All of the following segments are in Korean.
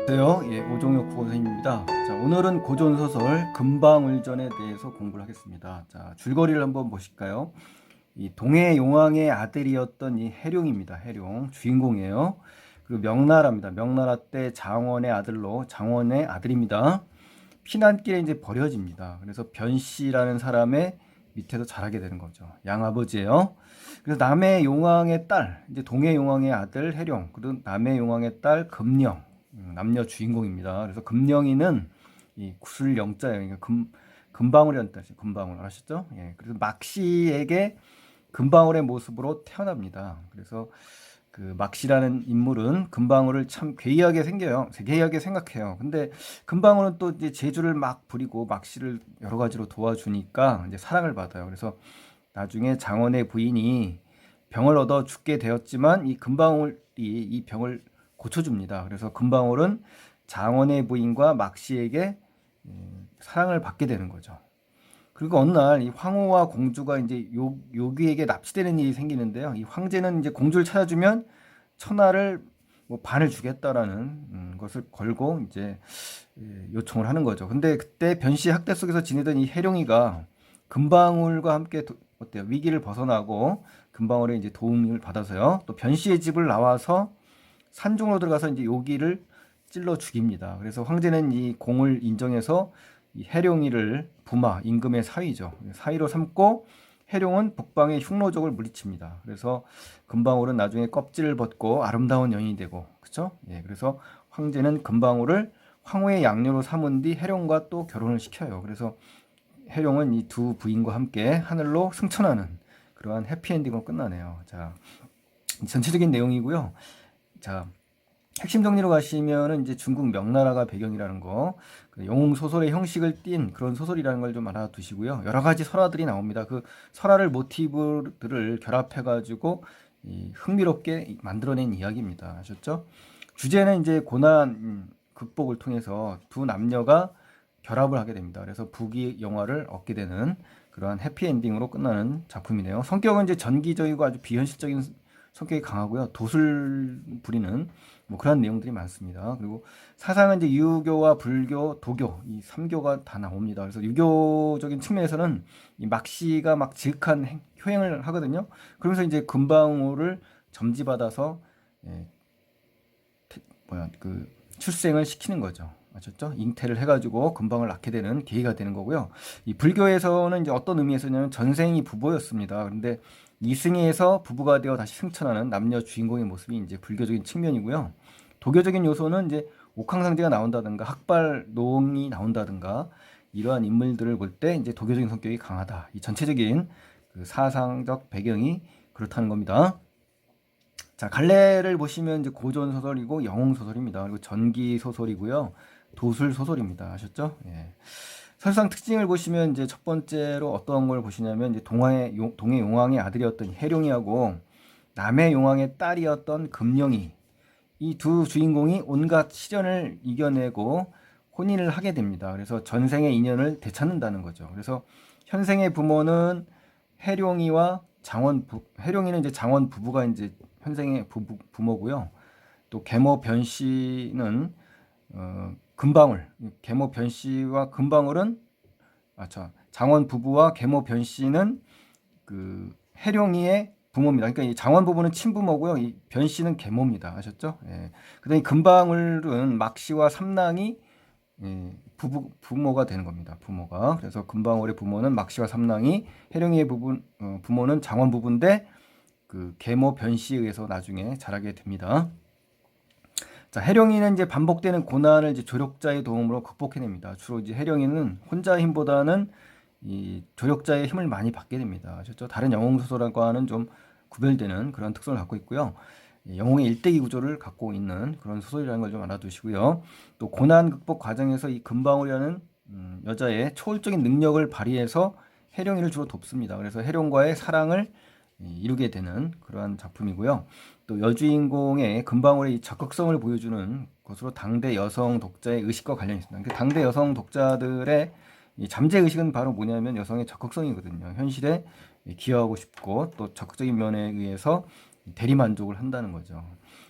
안녕하세요. 오종혁 국어선생님입니다. 자, 오늘은 고전소설 금방울전에 대해서 공부를 하겠습니다. 자, 줄거리를 한번 보실까요? 이 동해용왕의 아들이었던 이 해룡입니다. 해룡 주인공이에요. 그리고 명나라입니다. 명나라 때 장원의 아들로 장원의 아들입니다. 피난길에 이제 버려집니다. 그래서 변씨라는 사람의 밑에서 자라게 되는 거죠. 양아버지예요. 그래서 남해 용왕의 딸, 이제 동해 용왕의 아들 해룡, 그리고 남해 용왕의 딸 금령, 남녀 주인공입니다. 그래서 금령이는 이 구슬 영자예요. 그러니까 금방울이라는 뜻이에요. 금방울 아셨죠? 예. 그래서 막씨에게 금방울의 모습으로 태어납니다. 그래서 그 막씨라는 인물은 금방울을 참 괴이하게 생겨요. 괴이하게 생각해요. 근데 금방울은 또 이제 재주를 막 부리고 막씨를 여러 가지로 도와주니까 이제 사랑을 받아요. 그래서 나중에 장원의 부인이 병을 얻어 죽게 되었지만 이 금방울이 이 병을 고쳐줍니다. 그래서 금방울은 장원의 부인과 막씨에게 사랑을 받게 되는 거죠. 그리고 어느 날 이 황후와 공주가 이제 요귀에게 납치되는 일이 생기는데요. 이 황제는 이제 공주를 찾아주면 천하를 뭐 반을 주겠다라는 것을 걸고 이제 요청을 하는 거죠. 근데 그때 변씨 학대 속에서 지내던 이 해룡이가 금방울과 함께 어때요? 위기를 벗어나고 금방울의 이제 도움을 받아서요. 또 변씨의 집을 나와서 산중으로 들어가서 이제 요기를 찔러 죽입니다. 그래서 황제는 이 공을 인정해서 이 해룡이를 부마 임금의 사위죠. 사위로 삼고 해룡은 북방의 흉노족을 물리칩니다. 그래서 금방울은 나중에 껍질을 벗고 아름다운 여인이 되고, 그렇죠? 예, 그래서 황제는 금방울을 황후의 양녀로 삼은 뒤 해룡과 또 결혼을 시켜요. 그래서 해룡은 이 두 부인과 함께 하늘로 승천하는 그러한 해피엔딩으로 끝나네요. 자, 전체적인 내용이고요. 자, 핵심 정리로 가시면은 이제 중국 명나라가 배경이라는 거, 영웅 소설의 형식을 띈 그런 소설이라는 걸 좀 알아두시고요. 여러 가지 설화들이 나옵니다. 그 설화를 모티브들을 결합해가지고 흥미롭게 만들어낸 이야기입니다. 아셨죠? 주제는 이제 고난 극복을 통해서 두 남녀가 결합을 하게 됩니다. 그래서 부귀 영화를 얻게 되는 그러한 해피엔딩으로 끝나는 작품이네요. 성격은 이제 전기적이고 아주 비현실적인 성격이 강하고요. 도술 부리는 뭐 그런 내용들이 많습니다. 그리고 사상은 이제 유교와 불교, 도교 이 3교가 다 나옵니다. 그래서 유교적인 측면에서는 이 막씨가 막 지극한 효행을 하거든요. 그러면서 이제 금방울을 점지받아서 예, 그 출생을 시키는 거죠. 아셨죠? 잉태를 해가지고 금방을 낳게 되는 계기가 되는 거고요. 이 불교에서는 이제 어떤 의미에서냐면 전생이 부부였습니다. 그런데 이승에서 부부가 되어 다시 승천하는 남녀 주인공의 모습이 이제 불교적인 측면이고요. 도교적인 요소는 이제 옥황상제가 나온다든가 학발농이 나온다든가 이러한 인물들을 볼 때 이제 도교적인 성격이 강하다. 이 전체적인 그 사상적 배경이 그렇다는 겁니다. 자, 갈래를 보시면 이제 고전 소설이고 영웅 소설입니다. 그리고 전기 소설이고요. 도술 소설입니다. 아셨죠? 예. 설상 특징을 보시면 이제 첫 번째로 어떤 걸 보시냐면 이제 동해 용왕의 아들이었던 해룡이하고 남해 용왕의 딸이었던 금령이 이 두 주인공이 온갖 시련을 이겨내고 혼인을 하게 됩니다. 그래서 전생의 인연을 되찾는다는 거죠. 그래서 현생의 부모는 해룡이와 해룡이는 이제 장원 부부가 이제 현생의 부모고요. 또 계모 변씨는 금방울, 계모 변씨와 금방울은 장원 부부와 계모 변씨는 그 해룡이의 부모입니다. 그러니까 이 장원 부부는 친부모고요. 이 변씨는 계모입니다. 아셨죠? 예. 그다음에 금방울은 막씨와 삼랑이 부모가 되는 겁니다. 부모가. 그래서 금방울의 부모는 막씨와 삼랑이, 해룡이의 부모는 장원 부부인데 그 계모 변씨에 의해서 나중에 자라게 됩니다. 자, 해룡이는 이제 반복되는 고난을 이제 조력자의 도움으로 극복해냅니다. 주로 이제 해룡이는 혼자의 힘보다는 이 조력자의 힘을 많이 받게 됩니다. 아셨죠? 다른 영웅 소설과는 좀 구별되는 그런 특성을 갖고 있고요. 영웅의 일대기 구조를 갖고 있는 그런 소설이라는 걸 좀 알아두시고요. 또 고난 극복 과정에서 이 금방울이라는 여자의 초월적인 능력을 발휘해서 해룡이를 주로 돕습니다. 그래서 해룡과의 사랑을 이루게 되는 그러한 작품이고요. 또 여주인공의 금방울의 적극성을 보여주는 것으로 당대 여성 독자의 의식과 관련이 있습니다. 당대 여성 독자들의 이 잠재 의식은 바로 뭐냐면 여성의 적극성이거든요. 현실에 기여하고 싶고 또 적극적인 면에 의해서 대리만족을 한다는 거죠.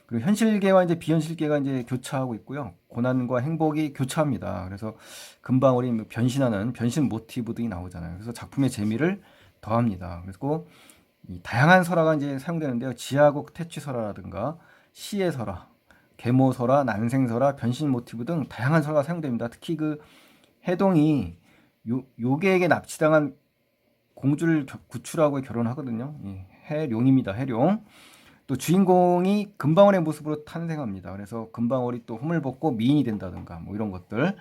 그리고 현실계와 이제 비현실계가 이제 교차하고 있고요. 고난과 행복이 교차합니다. 그래서 금방울이 변신하는 변신 모티브 등이 나오잖아요. 그래서 작품의 재미를 더합니다. 그리고 이 다양한 설화가 이제 사용되는데요. 지하국 태취설화라든가 시의 설화, 계모설화, 난생설화, 변신 모티브 등 다양한 설화가 사용됩니다. 특히 그 해동이 요괴에게 납치당한 공주를 구출하고 결혼하거든요. 해룡입니다. 해룡. 또 주인공이 금방울의 모습으로 탄생합니다. 그래서 금방울이 또 험을 벗고 미인이 된다든가 뭐 이런 것들,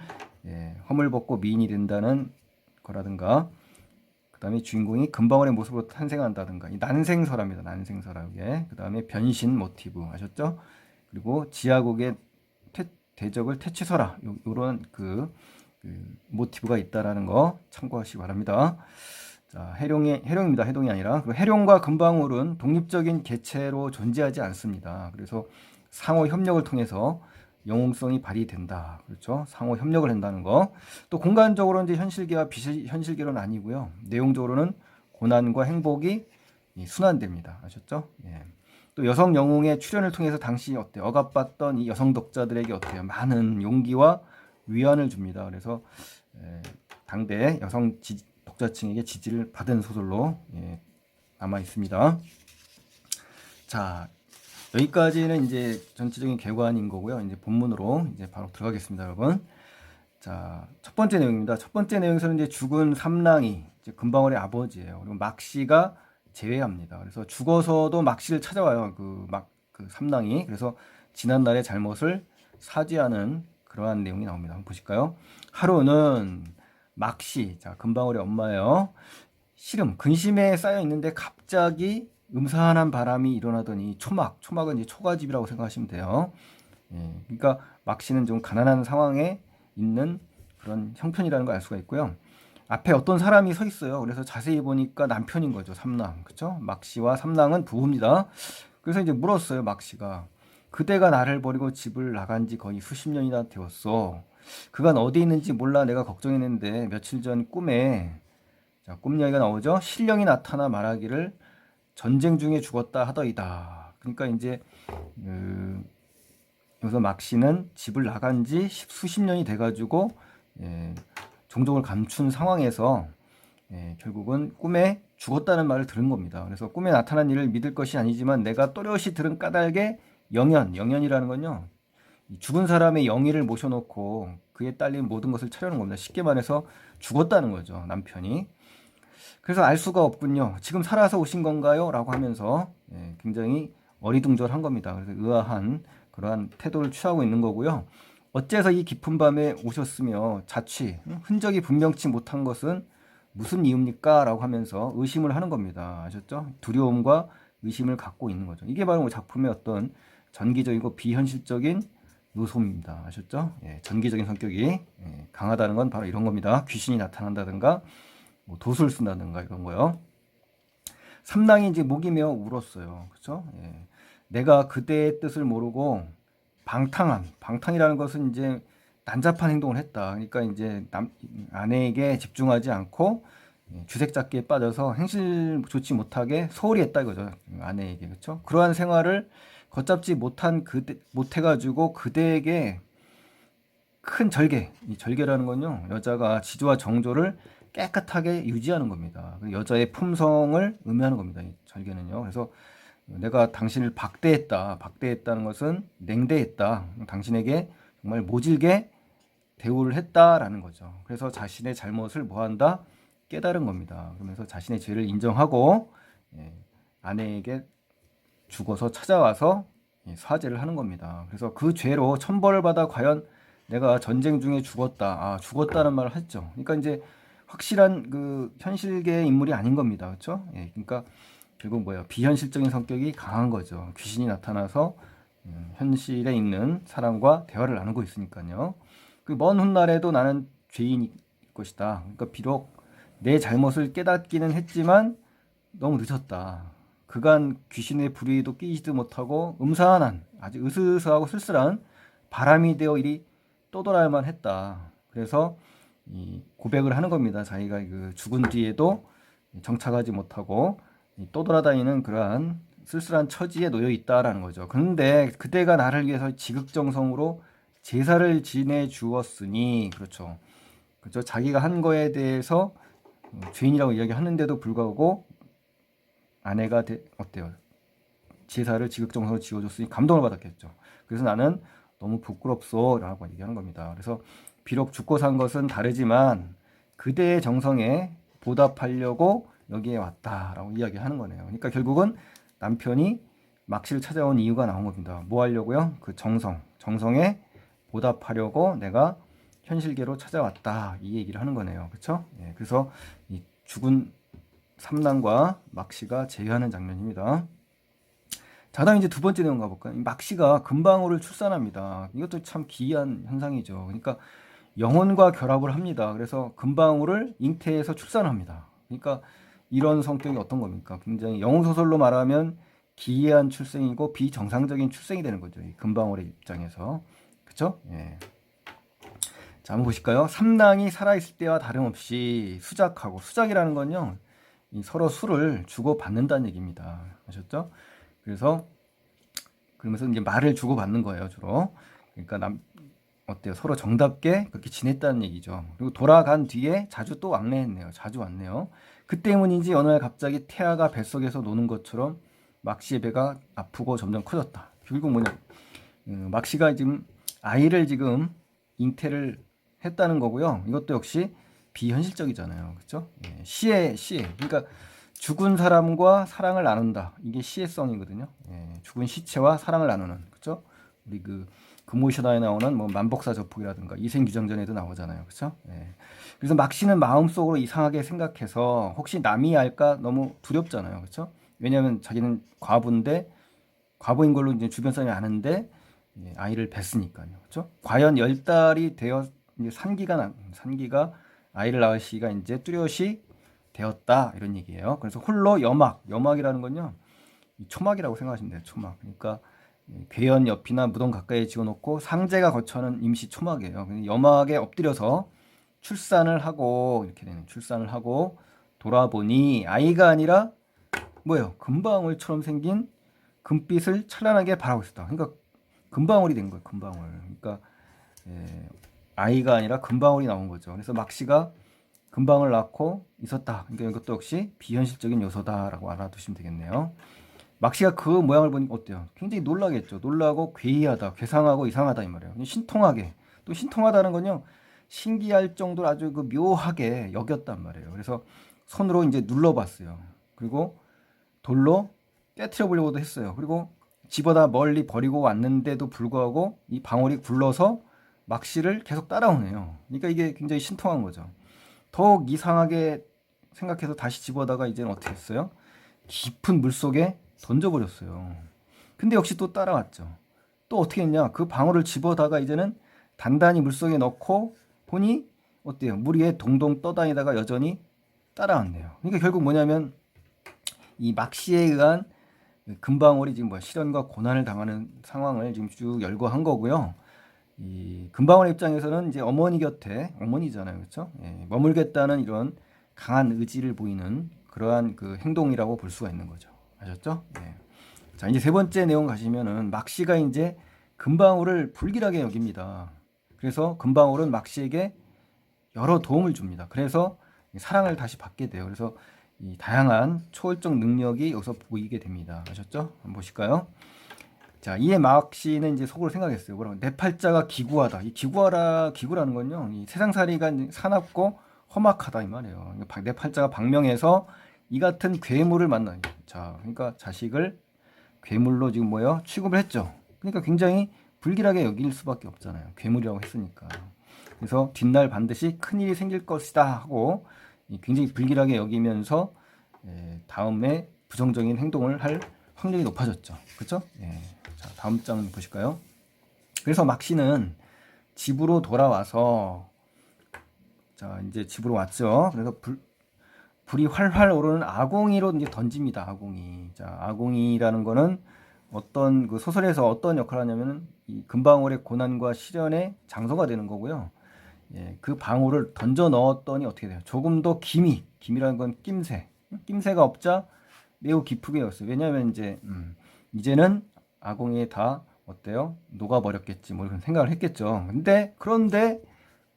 험을 벗고 미인이 된다는 거라든가, 그 다음에 주인공이 금방울의 모습으로 탄생한다든가, 이 난생설화입니다. 난생설화에. 그 다음에 변신 모티브 아셨죠? 그리고 지하국의 대적을 퇴치설화, 요런 그 모티브가 있다라는 거 참고하시기 바랍니다. 자, 해룡입니다. 해동이 아니라. 그리고 해룡과 금방울은 독립적인 개체로 존재하지 않습니다. 그래서 상호 협력을 통해서 영웅성이 발휘된다. 그렇죠? 상호 협력을 한다는 거. 또 공간적으로는 이제 현실계와 비현실계로는 아니고요. 내용적으로는 고난과 행복이 순환됩니다. 아셨죠? 예. 또 여성 영웅의 출연을 통해서 당시 어때요? 억압받던 이 여성 독자들에게 어때요? 많은 용기와 위안을 줍니다. 그래서 당대 여성 독자층에게 지지를 받은 소설로 남아 있습니다. 자, 여기까지는 이제 전체적인 개관인 거고요. 이제 본문으로 이제 바로 들어가겠습니다, 여러분. 자, 첫 번째 내용입니다. 첫 번째 내용에서는 이제 죽은 삼랑이 이제 금방울의 아버지예요. 그리고 막씨가 제외합니다. 그래서 죽어서도 막씨를 찾아와요. 그 삼랑이. 그래서 지난날의 잘못을 사죄하는 그러한 내용이 나옵니다. 한번 보실까요? 하루는 막씨, 자, 금방울의 엄마예요. 시름, 근심에 쌓여 있는데 갑자기 음산한 바람이 일어나더니 초막은 이제 초가집이라고 생각하시면 돼요. 그러니까 막씨는 좀 가난한 상황에 있는 그런 형편이라는 걸 알 수가 있고요. 앞에 어떤 사람이 서 있어요. 그래서 자세히 보니까 남편인 거죠. 삼랑. 그렇죠? 막씨와 삼랑은 부부입니다. 그래서 이제 물었어요. 막씨가. 그대가 나를 버리고 집을 나간 지 거의 수십 년이나 되었어. 그간 어디 있는지 몰라 내가 걱정했는데 며칠 전 꿈에, 자, 꿈 이야기가 나오죠. 신령이 나타나 말하기를 전쟁 중에 죽었다 하더이다. 그러니까 이제 여기서 막씨는 집을 나간 지 수십 년이 돼가지고 종족을 감춘 상황에서 결국은 꿈에 죽었다는 말을 들은 겁니다. 그래서 꿈에 나타난 일을 믿을 것이 아니지만 내가 또렷이 들은 까닭에 영연이라는 건요, 죽은 사람의 영의를 모셔놓고 그에 딸린 모든 것을 차려놓은 겁니다. 쉽게 말해서 죽었다는 거죠, 남편이. 그래서 알 수가 없군요. 지금 살아서 오신 건가요? 라고 하면서 굉장히 어리둥절한 겁니다. 그래서 의아한 그러한 태도를 취하고 있는 거고요. 어째서 이 깊은 밤에 오셨으며 자취, 흔적이 분명치 못한 것은 무슨 이유입니까? 라고 하면서 의심을 하는 겁니다. 아셨죠? 두려움과 의심을 갖고 있는 거죠. 이게 바로 작품의 어떤 전기적이고 비현실적인 요소입니다. 아셨죠? 전기적인 성격이 강하다는 건 바로 이런 겁니다. 귀신이 나타난다든가 뭐 도술 쓴다든가 이런 거요. 삼랑이 이제 목이 메어 울었어요. 그렇죠? 내가 그대의 뜻을 모르고 방탕이라는 것은 이제 난잡한 행동을 했다. 그러니까 이제 아내에게 집중하지 않고 주색잡기에 빠져서 행실 좋지 못하게 소홀히 했다 이거죠. 아내에게. 그렇죠? 그러한 생활을 걷잡지 못해가지고 그대에게 큰 절개, 이 절개라는 건요, 여자가 지조와 정조를 깨끗하게 유지하는 겁니다. 여자의 품성을 의미하는 겁니다. 이 절개는요. 그래서 내가 당신을 박대했다는 것은 냉대했다. 당신에게 정말 모질게 대우를 했다라는 거죠. 그래서 자신의 잘못을 뭐한다? 깨달은 겁니다. 그러면서 자신의 죄를 인정하고 아내에게 죽어서 찾아와서 사죄를 하는 겁니다. 그래서 그 죄로 천벌을 받아 과연 내가 전쟁 중에 죽었다는 말을 했죠. 그러니까 이제 확실한 그 현실계의 인물이 아닌 겁니다. 그렇죠? 그러니까 결국 뭐예요? 비현실적인 성격이 강한 거죠. 귀신이 나타나서 현실에 있는 사람과 대화를 나누고 있으니까요. 그 먼 훗날에도 나는 죄인일 것이다. 그러니까 비록 내 잘못을 깨닫기는 했지만 너무 늦었다. 그간 귀신의 불의에도 끼지도 못하고 음산한 아주 으스스하고 쓸쓸한 바람이 되어 이리 떠돌아야만 했다. 그래서 이 고백을 하는 겁니다. 자기가 그 죽은 뒤에도 정착하지 못하고 떠돌아다니는 그러한 쓸쓸한 처지에 놓여 있다라는 거죠. 그런데 그대가 나를 위해서 지극정성으로 제사를 지내 주었으니, 그렇죠. 그렇죠. 자기가 한 거에 대해서 죄인이라고 이야기하는데도 불구하고 아내가 어때요? 제사를 지극정성으로 지어줬으니 감동을 받았겠죠. 그래서 나는 너무 부끄럽소라고 얘기하는 겁니다. 그래서 비록 죽고 산 것은 다르지만 그대의 정성에 보답하려고 여기에 왔다라고 이야기하는 거네요. 그러니까 결국은 남편이 막씨를 찾아온 이유가 나온 겁니다. 뭐 하려고요? 그 정성에 보답하려고 내가 현실계로 찾아왔다, 이 얘기를 하는 거네요. 그렇죠? 예, 그래서 이 죽은 삼남과 막씨가 재회하는 장면입니다. 자, 다음 이제 두 번째 내용 가볼까요? 막씨가 금방울을 출산합니다. 이것도 참 기이한 현상이죠. 그러니까 영혼과 결합을 합니다. 그래서 금방울을 잉태해서 출산합니다. 그러니까 이런 성격이 어떤 겁니까? 굉장히 영웅소설로 말하면 기이한 출생이고 비정상적인 출생이 되는 거죠. 이 금방울의 입장에서. 그쵸? 예. 자, 한번 보실까요? 삼랑이 살아있을 때와 다름없이 수작하고, 수작이라는 건요, 서로 술을 주고받는다는 얘기입니다. 아셨죠? 그러면서 이제 말을 주고받는 거예요, 주로. 그러니까 어때요? 서로 정답게 그렇게 지냈다는 얘기죠. 그리고 돌아간 뒤에 자주 또 왕래했네요. 자주 왔네요. 그 때문인지 어느 날 갑자기 태아가 뱃속에서 노는 것처럼 막씨의 배가 아프고 점점 커졌다. 결국 뭐냐? 막씨가 지금 아이를 지금 잉태를 했다는 거고요. 이것도 역시 비현실적이잖아요. 그렇죠? 예, 시에. 그러니까 죽은 사람과 사랑을 나눈다. 이게 시의성이거든요. 예, 죽은 시체와 사랑을 나누는. 그렇죠? 우리 그 금오셔다에 나오는 뭐 만복사 저폭이라든가 이생규정전에도 나오잖아요. 그렇죠? 예. 그래서 막씨는 마음속으로 이상하게 생각해서 혹시 남이 알까 너무 두렵잖아요. 그렇죠? 왜냐하면 자기는 과부인데, 과부인 걸로 이제 주변 사람이 아는데, 예, 아이를 뵀으니까요. 그렇죠? 과연 10달이 되어 이제 산기가 아이를 낳을 시기가 이제 뚜렷이 되었다, 이런 얘기예요. 그래서 홀로 여막이라는 건요, 초막이라고 생각하시면 돼요. 초막. 그러니까 괴연 옆이나 무덤 가까이에 지어놓고 상제가 거처하는 임시 초막이에요. 여막에 엎드려서 출산을 하고, 이렇게 되는, 출산을 하고 돌아보니 아이가 아니라 뭐예요? 금방울처럼 생긴 금빛을 찬란하게 바라고 있었다. 그러니까 금방울이 된 거예요. 금방울. 그러니까 예, 아이가 아니라 금방울이 나온 거죠. 그래서 막씨가 금방을 낳고 있었다. 그러니까 이것도 역시 비현실적인 요소다라고 알아두시면 되겠네요. 막씨가 그 모양을 보니 어때요? 굉장히 놀라겠죠. 놀라고 괴이하다, 괴상하고 이상하다, 이 말이에요. 신통하게. 또 신통하다는 건요, 신기할 정도로 아주 그 묘하게 여겼단 말이에요. 그래서 손으로 이제 눌러봤어요. 그리고 돌로 깨트려 보려고도 했어요. 그리고 집어다 멀리 버리고 왔는데도 불구하고 이 방울이 굴러서 막씨를 계속 따라오네요. 그러니까 이게 굉장히 신통한 거죠. 더욱 이상하게 생각해서 다시 집어다가 이제는 어떻게 했어요? 깊은 물속에 던져버렸어요. 근데 역시 또 따라왔죠. 또 어떻게 했냐? 그 방울을 집어다가 이제는 단단히 물속에 넣고 보니 어때요? 물 위에 동동 떠다니다가 여전히 따라왔네요. 그러니까 결국 뭐냐면 이 막씨에 의한 금방울이 지금 시련과 고난을 당하는 상황을 지금 쭉 열거한 거고요. 이 금방울의 입장에서는 이제 어머니 곁에, 어머니잖아요, 그렇죠? 예, 머물겠다는 이런 강한 의지를 보이는 그러한 그 행동이라고 볼 수가 있는 거죠. 아셨죠? 예. 자, 이제 세 번째 내용 가시면은 막씨가 이제 금방울을 불길하게 여깁니다. 그래서 금방울은 막씨에게 여러 도움을 줍니다. 그래서 사랑을 다시 받게 돼요. 그래서 이 다양한 초월적 능력이 여기서 보이게 됩니다. 아셨죠? 한번 보실까요? 자, 이에 막씨는 이제 속으로 생각했어요. 뭐라고? 내 팔자가 기구하다. 이 기구라는 건요, 이 세상살이가 사납고 험악하다, 이 말이에요. 내 팔자가 박명해서 이 같은 괴물을 만나니. 자, 그러니까 자식을 괴물로 지금 취급을 했죠. 그러니까 굉장히 불길하게 여길 수밖에 없잖아요. 괴물이라고 했으니까. 그래서 뒷날 반드시 큰일이 생길 것이다 하고 굉장히 불길하게 여기면서 다음에 부정적인 행동을 할 확률이 높아졌죠. 그렇죠? 예. 자, 다음 장 보실까요? 그래서 막씨는 집으로 돌아와서, 자, 이제 집으로 왔죠. 그래서 불이 활활 오르는 아공이로 이제 던집니다. 아공이. 자, 아공이라는 거는 어떤 그 소설에서 어떤 역할을 하냐면은 이 금방울의 고난과 시련의 장소가 되는 거고요. 예, 그 방울을 던져 넣었더니 어떻게 돼요? 조금 더 김이라는 건 낌새가 없자 매우 기쁘게 여겼어요. 왜냐하면 이제는 아공이 다 어때요? 녹아버렸겠지 뭐 이런 생각을 했겠죠. 그런데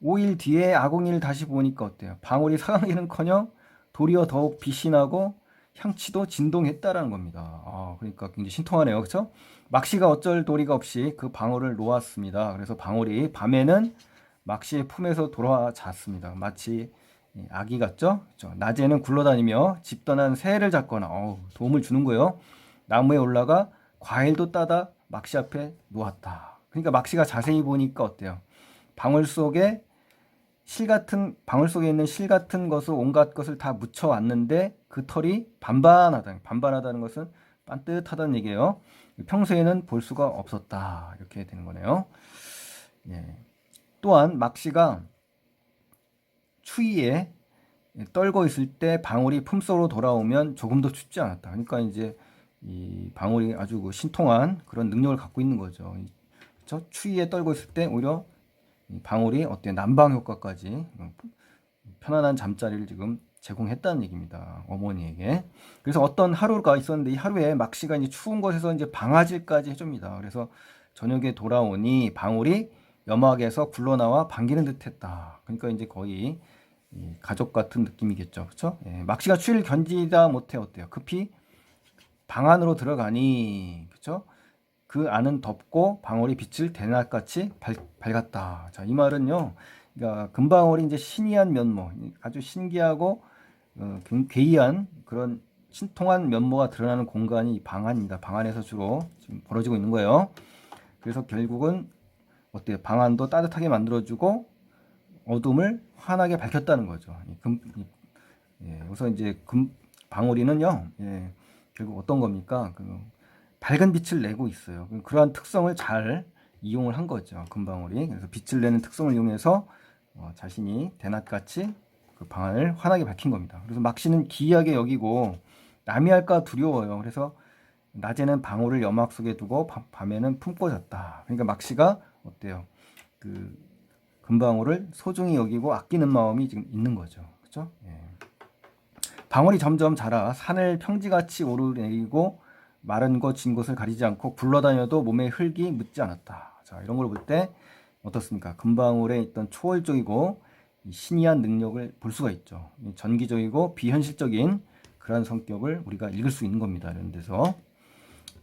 5일 뒤에 아공이를 다시 보니까 어때요? 방울이 상하기는커녕 도리어 더욱 빛이 나고 향치도 진동했다라는 겁니다. 그러니까 굉장히 신통하네요. 그렇죠? 막시가 어쩔 도리가 없이 그 방울을 놓았습니다. 그래서 방울이 밤에는 막시의 품에서 돌아잤습니다. 마치 아기 같죠? 그렇죠? 낮에는 굴러다니며 집 떠난 새를 잡거나 도움을 주는 거예요. 나무에 올라가 과일도 따다 막시 앞에 놓았다. 그러니까 막시가 자세히 보니까 어때요? 방울 속에 방울 속에 있는 실 같은 것을 온갖 것을 다 묻혀 왔는데 그 털이 반반하다는 것은 반듯하다는 얘기예요. 평소에는 볼 수가 없었다. 이렇게 되는 거네요. 예. 또한 막시가 추위에 떨고 있을 때 방울이 품속으로 돌아오면 조금도 춥지 않았다. 그러니까 이제 이 방울이 아주 신통한 그런 능력을 갖고 있는 거죠. 그렇죠? 추위에 떨고 있을 때 오히려 방울이 난방 효과까지 편안한 잠자리를 지금 제공했다는 얘기입니다. 어머니에게. 그래서 어떤 하루가 있었는데 이 하루에 막시가 이제 추운 곳에서 이제 방아질까지 해줍니다. 그래서 저녁에 돌아오니 방울이 염막에서 굴러나와 반기는 듯했다. 그러니까 이제 거의 가족 같은 느낌이겠죠. 그렇죠? 예, 막시가 추위를 견디다 못해 어때요? 급히 방 안으로 들어가니 그렇죠? 그 안은 덥고 방울이 빛을 대낮같이 밝았다. 자, 이 말은요. 그러니까 금방울이 이제 신이한 면모, 아주 신기하고 괴이한 그런 신통한 면모가 드러나는 공간이 방 안입니다. 방 안에서 주로 지금 벌어지고 있는 거예요. 그래서 결국은 어때요? 방 안도 따뜻하게 만들어주고 어둠을 환하게 밝혔다는 거죠. 그래서 이제 방울이는요, 결국 어떤 겁니까? 밝은 빛을 내고 있어요. 그러한 특성을 잘 이용을 한 거죠. 금방울이. 그래서 빛을 내는 특성을 이용해서 자신이 대낮같이 그 방안을 환하게 밝힌 겁니다. 그래서 막시는 기이하게 여기고 남이 할까 두려워요. 그래서 낮에는 방울을 염막 속에 두고 밤에는 품고 잤다. 그러니까 막시가 어때요? 그 금방울을 소중히 여기고 아끼는 마음이 지금 있는 거죠. 그렇죠? 예. 방울이 점점 자라 산을 평지같이 오르내리고 마른 곳, 진 곳을 가리지 않고 굴러다녀도 몸에 흙이 묻지 않았다. 자, 이런 걸 볼 때 어떻습니까? 금방울에 있던 초월적이고 신이한 능력을 볼 수가 있죠. 전기적이고 비현실적인 그런 성격을 우리가 읽을 수 있는 겁니다. 이런 데서.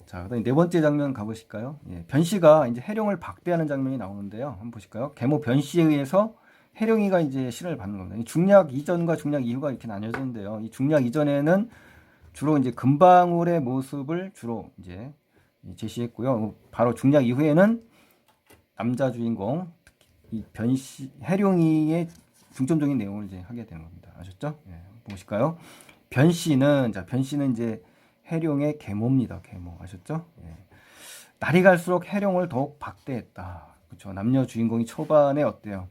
자, 그다음에 네 번째 장면 가보실까요? 변씨가 이제 해룡을 박대하는 장면이 나오는데요. 한번 보실까요? 계모 변씨에 의해서 해룡이가 이제 시련을 받는 겁니다. 중략 이전과 중략 이후가 이렇게 나뉘어졌는데요. 이 중략 이전에는 주로 이제 금방울의 모습을 주로 이제 제시했고요. 바로 중략 이후에는 남자 주인공 이 변씨 해룡이의 중점적인 내용을 이제 하게 되는 겁니다. 아셨죠? 보실까요? 변씨는 이제 해룡의 계모입니다. 계모 아셨죠? 날이 갈수록 해룡을 더욱 박대했다. 그렇죠? 남녀 주인공이 초반에 어때요?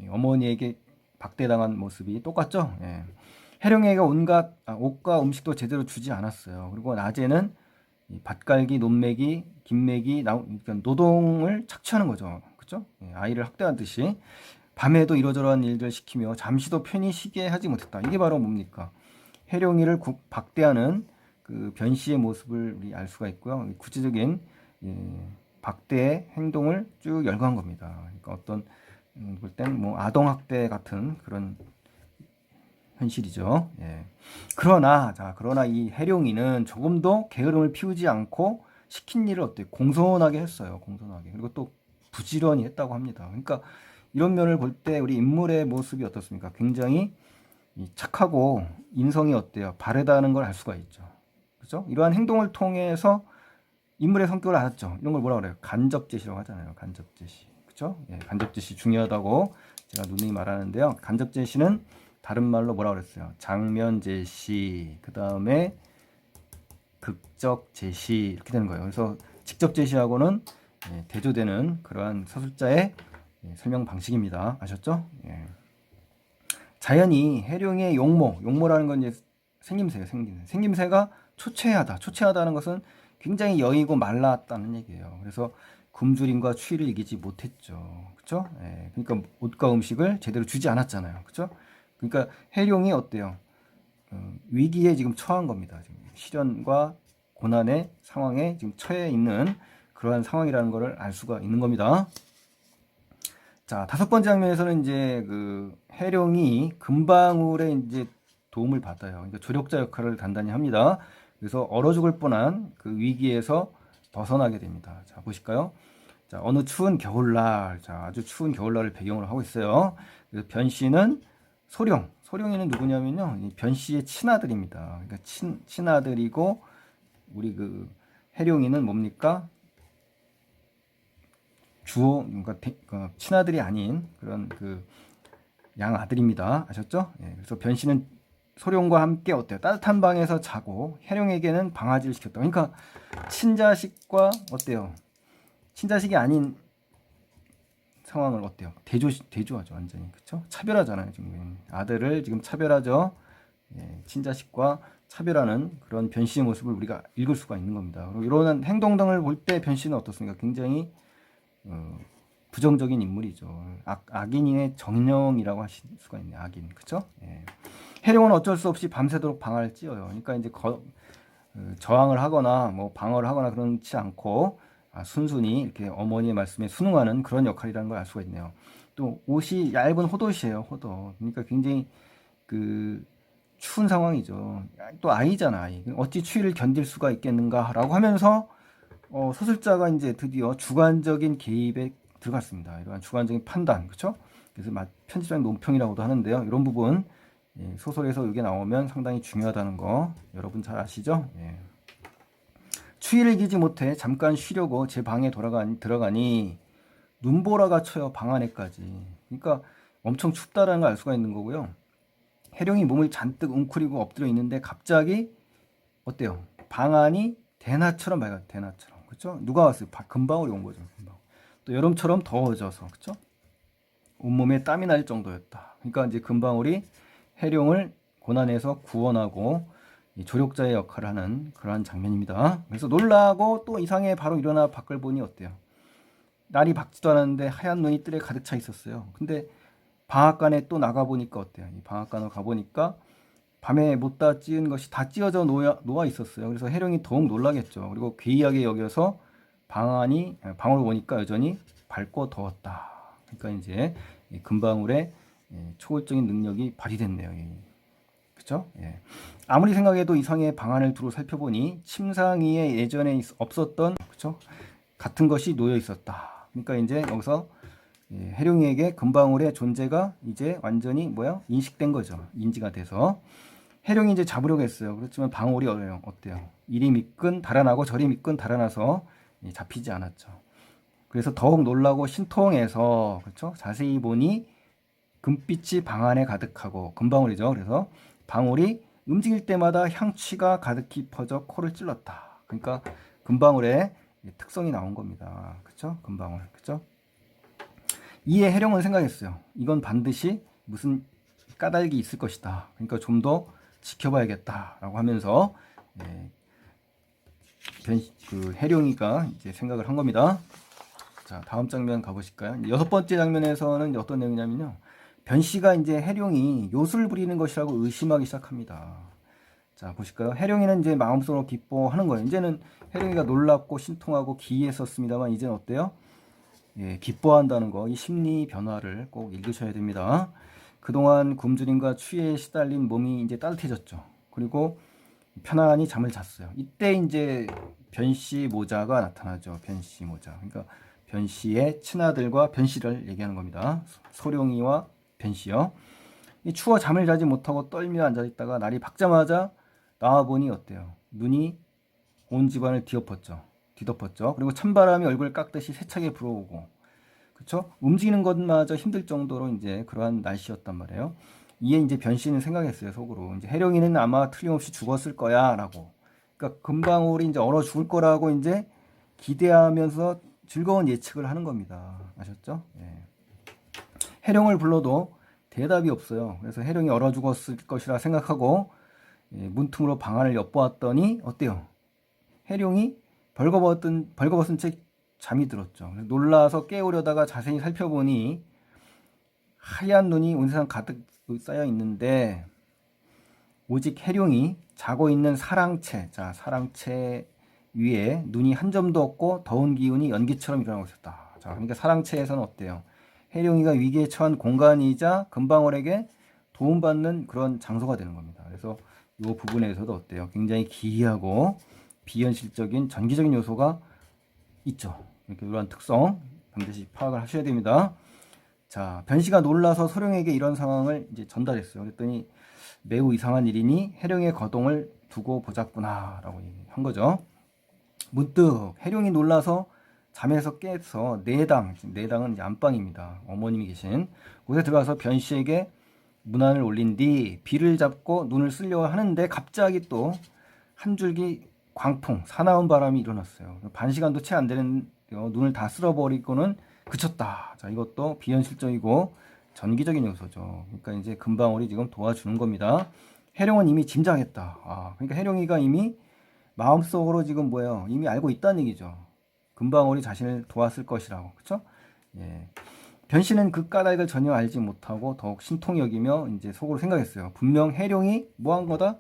어머니에게 박대당한 모습이 똑같죠? 해룡에게 온갖 옷과 음식도 제대로 주지 않았어요. 그리고 낮에는 밭갈기, 논매기, 김매기, 그러니까 노동을 착취하는 거죠. 그렇죠? 아이를 학대한 듯이 밤에도 이러저러한 일들 시키며 잠시도 편히 쉬게 하지 못했다. 이게 바로 뭡니까? 해룡이를 박대하는 그 변씨의 모습을 우리 알 수가 있고요. 구체적인 박대의 행동을 쭉 열거한 겁니다. 그러니까 어떤 볼 땐 뭐 아동 학대 같은 그런 현실이죠. 그러나 이 해룡이는 조금도 게으름을 피우지 않고 시킨 일을 공손하게 했어요. 공손하게. 그리고 또 부지런히 했다고 합니다. 그러니까 이런 면을 볼 때 우리 인물의 모습이 어떻습니까? 굉장히 착하고 인성이 어때요? 바르다는 걸 알 수가 있죠. 그렇죠? 이러한 행동을 통해서 인물의 성격을 알았죠. 이런 걸 뭐라 그래요? 간접제시라고 하잖아요. 간접제시. 그렇죠? 간접제시 중요하다고 제가 누누이 말하는데요. 간접제시는 다른 말로 뭐라 그랬어요? 장면제시, 그 다음에 극적제시 이렇게 되는 거예요. 그래서 직접제시하고는 대조되는 그러한 서술자의 설명 방식입니다. 아셨죠? 자연히 해룡의 용모라는 건 이제 생김새예요. 생김새가 초췌하다. 초췌하다는 것은 굉장히 여의고 말랐다는 얘기예요. 그래서 굶주림과 추위를 이기지 못했죠. 그렇죠? 그러니까 옷과 음식을 제대로 주지 않았잖아요. 그렇죠? 그러니까 해룡이 어때요? 위기에 지금 처한 겁니다. 지금 시련과 고난의 상황에 지금 처해 있는 그러한 상황이라는 것을 알 수가 있는 겁니다. 자, 다섯 번째 장면에서는 이제 그 해룡이 금방울에 이제 도움을 받아요. 그러니까 조력자 역할을 단단히 합니다. 그래서 얼어 죽을 뻔한 그 위기에서 벗어나게 됩니다. 자, 보실까요? 자, 어느 추운 겨울날, 자, 아주 추운 겨울날을 배경으로 하고 있어요. 그래서 변씨는 소룡이는 누구냐면요, 이 변씨의 친아들입니다. 그러니까 친아들이고, 우리 그 해룡이는 뭡니까? 그러니까 친아들이 아닌 그런 그 양아들입니다. 아셨죠? 예, 그래서 변씨는 소룡과 함께 어때요? 따뜻한 방에서 자고 해룡에게는 방아지를 시켰다. 그러니까 친자식과 어때요? 친자식이 아닌 상황을 어때요? 대조하죠, 완전히. 그쵸? 차별하잖아요, 지금. 아들을 지금 차별하죠. 예, 친자식과 차별하는 그런 변씨의 모습을 우리가 읽을 수가 있는 겁니다. 그리고 이런 행동 등을 볼 때 변씨는 어떻습니까? 굉장히 부정적인 인물이죠. 악인의 정령이라고 하실 수가 있네요. 악인, 그쵸? 예. 해룡은 어쩔 수 없이 밤새도록 방아를 찧어요. 그러니까 이제 저항을 하거나 뭐 방어를 하거나 그렇지 않고 순순히 이렇게 어머니의 말씀에 순응하는 그런 역할이라는 걸 알 수가 있네요. 또 옷이 얇은 호옷이에요. 호옷. 그러니까 굉장히 그 추운 상황이죠. 또 아이잖아, 아이. 어찌 추위를 견딜 수가 있겠는가라고 하면서 소설자가 이제 드디어 주관적인 개입에 들어갔습니다. 이러한 주관적인 판단, 그렇죠? 그래서 편집장 논평이라고도 하는데요. 이런 부분 소설에서 이게 나오면 상당히 중요하다는 거 여러분 잘 아시죠? 예. 추위를 이기지 못해 잠깐 쉬려고 제 방에 들어가니 눈보라가 쳐요. 방 안에까지. 그러니까 엄청 춥다라는 걸 알 수가 있는 거고요. 해룡이 몸을 잔뜩 웅크리고 엎드려 있는데 갑자기 어때요? 방 안이 대낮처럼 밝아요. 대낮처럼. 그렇죠? 누가 왔어요? 금방울이 온 거죠. 금방울. 또 여름처럼 더워져서. 그렇죠? 온몸에 땀이 날 정도였다. 그러니까 이제 금방울이 해룡을 고난에서 구원하고 조력자의 역할을 하는 그러한 장면입니다. 그래서 놀라고 또 이상해 바로 일어나 밖을 보니 어때요? 날이 밝지도 않았는데 하얀 눈이 뜰에 가득 차 있었어요. 근데 방앗간에 또 나가보니까 어때요? 이 방앗간으로 가보니까 밤에 못다 찌은 것이 다 찌어져 놓아 있었어요. 그래서 해룡이 더욱 놀라겠죠. 그리고 괴이하게 여겨서 방으로 오니까 여전히 밝고 더웠다. 그러니까 이제 금방울의 초월적인 능력이 발휘됐네요. 그렇죠? 예. 아무리 생각해도 이상의 방안을 두루 살펴보니 침상위에 예전에 없었던 그렇죠? 같은 것이 놓여 있었다. 그러니까 이제 여기서 해룡이에게 금방울의 존재가 이제 완전히 인식된 거죠. 인지가 돼서 해룡이 이제 잡으려고 했어요. 그렇지만 방울이 어때요? 이리 미끈 달아나고 저리 미끈 달아나서 잡히지 않았죠. 그래서 더욱 놀라고 신통해서 그렇죠? 자세히 보니 금빛이 방 안에 가득하고 금방울이죠. 그래서 방울이 움직일 때마다 향취가 가득히 퍼져 코를 찔렀다. 그러니까 금방울의 특성이 나온 겁니다. 그렇죠? 금방울. 그렇죠? 이에 해룡은 생각했어요. 이건 반드시 무슨 까닭이 있을 것이다. 그러니까 좀 더 지켜봐야겠다라고 하면서 그 해룡이가 이제 생각을 한 겁니다. 자, 다음 장면 가보실까요? 여섯 번째 장면에서는 어떤 내용이냐면요. 변씨가 이제 해룡이 요술 부리는 것이라고 의심하기 시작합니다. 자, 보실까요? 해룡이는 이제 마음속으로 기뻐하는 거예요. 이제는 해룡이가 놀랍고 신통하고 기이했었습니다만 이제는 어때요? 예, 기뻐한다는 거, 이 심리 변화를 꼭 읽으셔야 됩니다. 그동안 굶주림과 추위에 시달린 몸이 이제 따뜻해졌죠. 그리고 편안히 잠을 잤어요. 이때 이제 변씨 모자가 나타나죠. 변씨 모자. 그러니까 변씨의 친아들과 변씨를 얘기하는 겁니다. 소룡이와 변씨요. 이 추워 잠을 자지 못하고 떨며 앉아있다가 날이 밝자마자 나와보니 어때요? 눈이 온 집안을 뒤덮었죠. 그리고 찬바람이 얼굴 깎듯이 세차게 불어오고, 그렇죠? 움직이는 것마저 힘들 정도로 이제 그러한 날씨였단 말이에요. 이에 이제 변씨는 생각했어요, 속으로. 이제 해룡이는 아마 틀림없이 죽었을 거야라고. 그러니까 금방울이 이제 얼어 죽을 거라고 이제 기대하면서 즐거운 예측을 하는 겁니다. 아셨죠? 예. 해룡을 불러도 대답이 없어요. 그래서 해룡이 얼어 죽었을 것이라 생각하고 문틈으로 방안을 엿보았더니 어때요? 해룡이 벌거벗은 채 잠이 들었죠. 놀라서 깨우려다가 자세히 살펴보니 하얀 눈이 온 세상 가득 쌓여 있는데 오직 해룡이 자고 있는 사랑채. 자, 사랑채 위에 눈이 한 점도 없고 더운 기운이 연기처럼 일어나고 있었다. 자, 그러니까 사랑채에서는 어때요? 해룡이가 위기에 처한 공간이자 금방울에게 도움받는 그런 장소가 되는 겁니다. 그래서 이 부분에서도 어때요? 굉장히 기이하고 비현실적인 전기적인 요소가 있죠. 이렇게 이러한 특성 반드시 파악을 하셔야 됩니다. 자, 변씨가 놀라서 소룡에게 이런 상황을 이제 전달했어요. 그랬더니 매우 이상한 일이니 해룡의 거동을 두고 보자꾸나 라고 한 거죠. 문득 해룡이 놀라서 잠에서 깨서 내당은 이제 안방입니다. 어머님이 계신 곳에 들어가서 변씨에게 문안을 올린 뒤 비를 잡고 눈을 쓰려고 하는데 갑자기 또 한 줄기 광풍, 사나운 바람이 일어났어요. 반 시간도 채 안 되는 눈을 다 쓸어버리고는 그쳤다. 자, 이것도 비현실적이고 전기적인 요소죠. 그러니까 이제 금방울이 지금 도와주는 겁니다. 해룡은 이미 짐작했다. 그러니까 해룡이가 이미 마음속으로 지금 뭐예요? 이미 알고 있다는 얘기죠. 금방울이 자신을 도왔을 것이라고. 그쵸? 예. 변씨는 그 까닭을 전혀 알지 못하고 더욱 신통히 여기며 이제 속으로 생각했어요. 분명 해룡이 뭐 한 거다?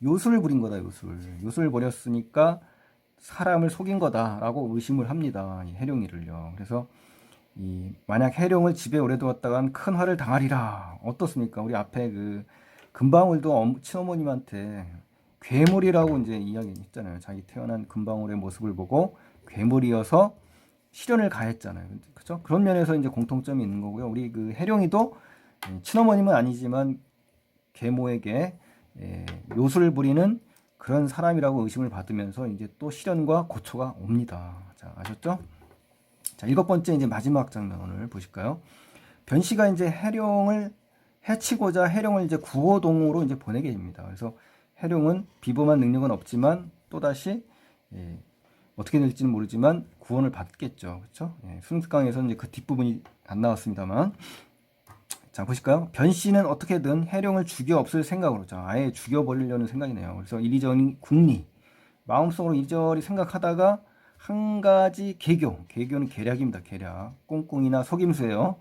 요술을 부린 거다, 요술을 벌였으니까 사람을 속인 거다라고 의심을 합니다. 이 해룡이를요. 그래서 만약 해룡을 집에 오래 두었다간 큰 화를 당하리라. 어떻습니까? 우리 앞에 그 금방울도 친어머님한테 괴물이라고 이제 이야기했잖아요. 자기 태어난 금방울의 모습을 보고 괴물이어서 시련을 가했잖아요. 그렇죠? 그런 면에서 이제 공통점이 있는 거고요. 우리 그 해룡이도 친어머님은 아니지만 계모에게 요술을 부리는 그런 사람이라고 의심을 받으면서 이제 또 시련과 고초가 옵니다. 자, 아셨죠? 자, 7번째 이제 마지막 장면 오늘 보실까요? 변씨가 이제 해룡을 해치고자 해룡을 이제 구호동으로 이제 보내게 됩니다. 그래서 해룡은 비범한 능력은 없지만 또다시 어떻게 될지는 모르지만 구원을 받겠죠. 그렇죠? 승특강에서는 이제 그 뒷부분이 안 나왔습니다만. 자, 보실까요? 변씨는 어떻게든 해룡을 죽여 없을 생각으로, 자, 아예 죽여버리려는 생각이네요. 그래서 이리저리 궁리, 마음속으로 이리저리 생각하다가 한 가지 계교는 계략입니다. 계략. 꿍꿍이나 속임수예요.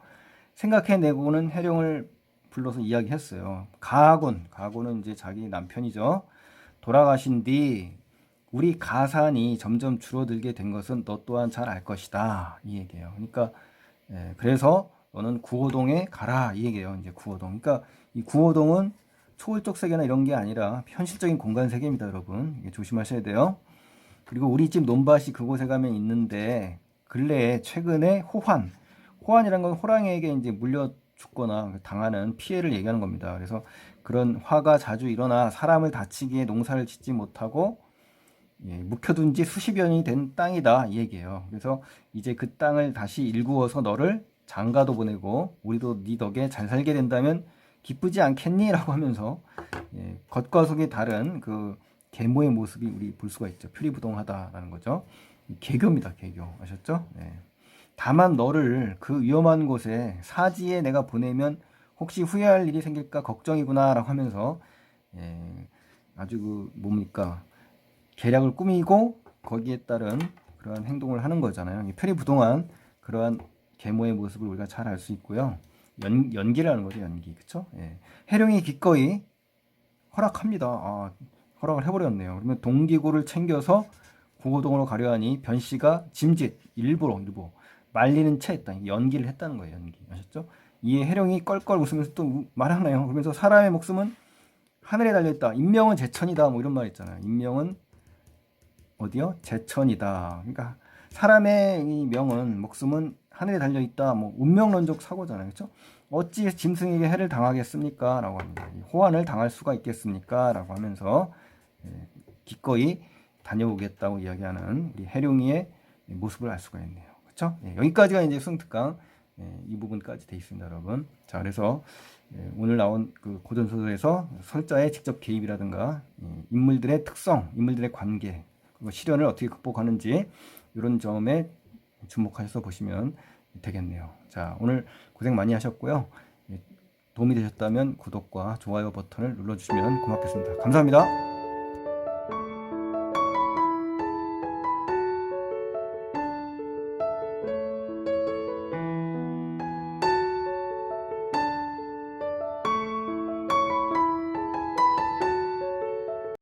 생각해내고는 해룡을 불러서 이야기했어요. 가고는 이제 자기 남편이죠. 돌아가신 뒤 우리 가산이 점점 줄어들게 된 것은 너 또한 잘 알 것이다. 이 얘기예요. 그러니까 그래서 너는 구호동에 가라. 이 얘기예요. 이제 구호동. 그러니까 이 구호동은 초월적 세계나 이런 게 아니라 현실적인 공간 세계입니다, 여러분. 조심하셔야 돼요. 그리고 우리 집 논밭이 그곳에 가면 있는데 근래에 최근에 호환이라는 건 호랑이에게 이제 물려 죽거나 당하는 피해를 얘기하는 겁니다. 그래서 그런 화가 자주 일어나 사람을 다치기에 농사를 짓지 못하고 묵혀둔 지 수십여 년이 된 땅이다 이 얘기예요. 그래서 이제 그 땅을 다시 일구어서 너를 장가도 보내고 우리도 네 덕에 잘 살게 된다면 기쁘지 않겠니? 라고 하면서 겉과 속이 다른 그 계모의 모습이 우리 볼 수가 있죠. 표리부동하다라는 거죠. 계교입니다. 계교. 아셨죠? 다만 너를 그 위험한 곳에 사지에 내가 보내면 혹시 후회할 일이 생길까 걱정이구나 라고 하면서 아주 그 뭡니까 계략을 꾸미고 거기에 따른 그러한 행동을 하는 거잖아요. 표리부동한 그러한 계모의 모습을 우리가 잘 알 수 있고요. 연기라는 거죠. 연기. 그쵸? 해룡이 기꺼이 허락합니다. 허락을 해버렸네요. 그러면 동기구를 챙겨서 구호동으로 가려 하니 변씨가 짐짓 일부러 말리는 채 했다. 연기를 했다는 거예요. 연기. 아셨죠? 이에 해룡이 껄껄 웃으면서 또 말하나요? 그러면서 사람의 목숨은 하늘에 달려있다. 인명은 제천이다. 뭐 이런 말 있잖아요. 인명은 어디요? 제천이다. 그러니까 사람의 이 목숨은 하늘에 달려있다. 뭐 운명론적 사고잖아요. 그렇죠? 어찌 짐승에게 해를 당하겠습니까? 라고 합니다. 호환을 당할 수가 있겠습니까? 라고 하면서 기꺼이 다녀오겠다고 이야기하는 우리 해룡이의 모습을 알 수가 있네요. 그렇죠? 여기까지가 이제 승특강 이 부분까지 돼 있습니다, 여러분. 자, 그래서 오늘 나온 그 고전소설에서 설자의 직접 개입이라든가 인물들의 특성, 인물들의 관계, 그리고 시련을 어떻게 극복하는지 이런 점에 주목하셔서 보시면 되겠네요. 자, 오늘 고생 많이 하셨고요. 도움이 되셨다면 구독과 좋아요 버튼을 눌러주시면 고맙겠습니다. 감사합니다.